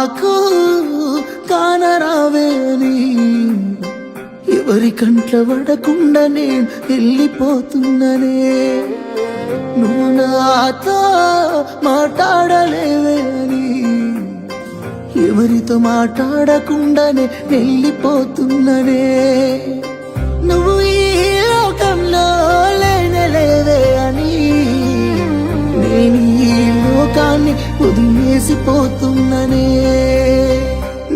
నాకు కానరావేని ఎవరి కంట్ల పడకుండా నేను వెళ్ళిపోతున్ననే నువ్వు నాతో మాట్లాడలేవే అని ఎవరితో మాట్లాడకుండానే వెళ్ళిపోతున్ననే నువ్వు ఈ లోకంలో లేనలేవే అని నేను ఈ లోకాన్ని వదిలేసిపోతున్ననే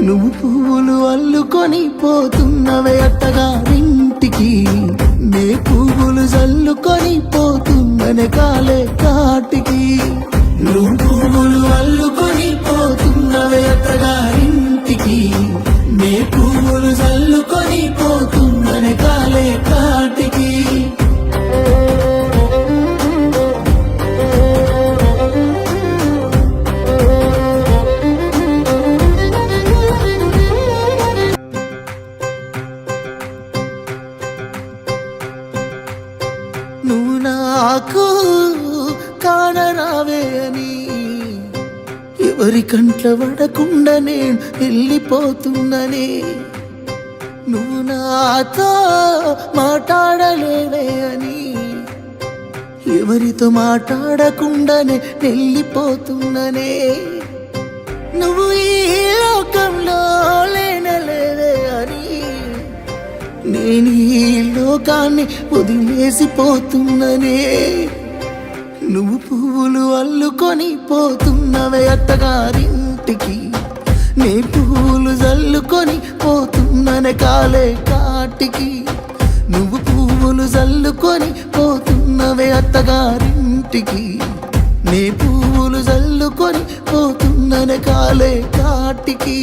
నువ్వు పువ్వులు అల్లుకొని పోతున్నవే అత్తగారింటికి నే పువ్వులు జల్లుకొని పోతున్ననే కాలే కాటికి నువ్వు పువ్వులు అల్లుకొని పోతున్నవే అత్తగారింటికి నే పువ్వులు జల్లుకొని పోతున్ననే కాలే కాటికి నువ్వు నాకు కానరావే అని ఎవరి కంట్ల పడకుండా నేను వెళ్ళిపోతున్ననే నువ్వు నాతో మాట్లాడలేవే అని ఎవరితో మాట్లాడకుండానే వెళ్ళిపోతున్ననే నువ్వు ఈ లోకంలో లేనలేవే అని నేను ఈ లోకాన్ని వదిలేసిపోతున్ననే నువ్వు పువ్వులు అల్లుకొని పోతున్నవే అత్తగారింటికి నే పువ్వులు జల్లుకొని పోతున్ననే కాలే కాటికి నువ్వు పువ్వులు జల్లుకొని పోతున్నవే అత్తగారింటికి నే పువ్వులు జల్లుకొని పోతున్ననే కాలే కాటికి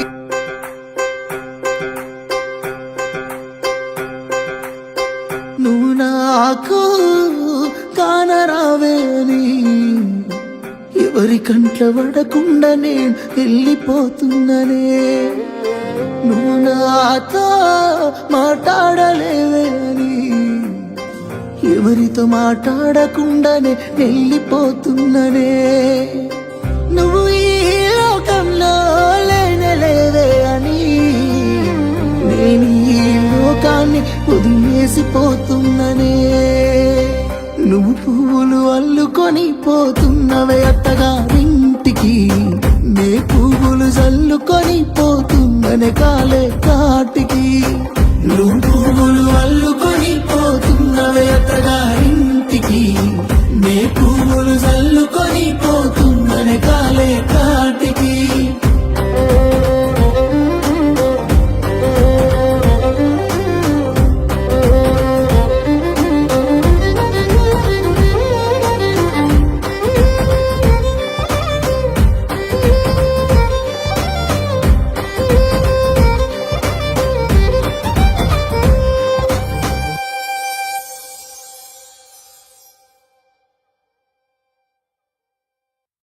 నువ్వు నాకు కానరావే అని ఎవరి కంట్ల పడకుండా నేను వెళ్ళిపోతున్ననే నువ్వు నాతో మాట్లాడలేవే అని ఎవరితో మాట్లాడకుండానే వెళ్ళిపోతున్ననే నువ్వు ఈ లోకంలో లేనలేవే అని నేను ఈ లోకాన్ని వదిలేసిపోతున్ననే నువ్వు పువ్వులు అల్లుకొని పోతున్నవే అత్తగారింటికి నే పువ్వులు జల్లుకొని పోతున్ననే కాలే కాటికి నువ్వు పువ్వులు అల్లుకొని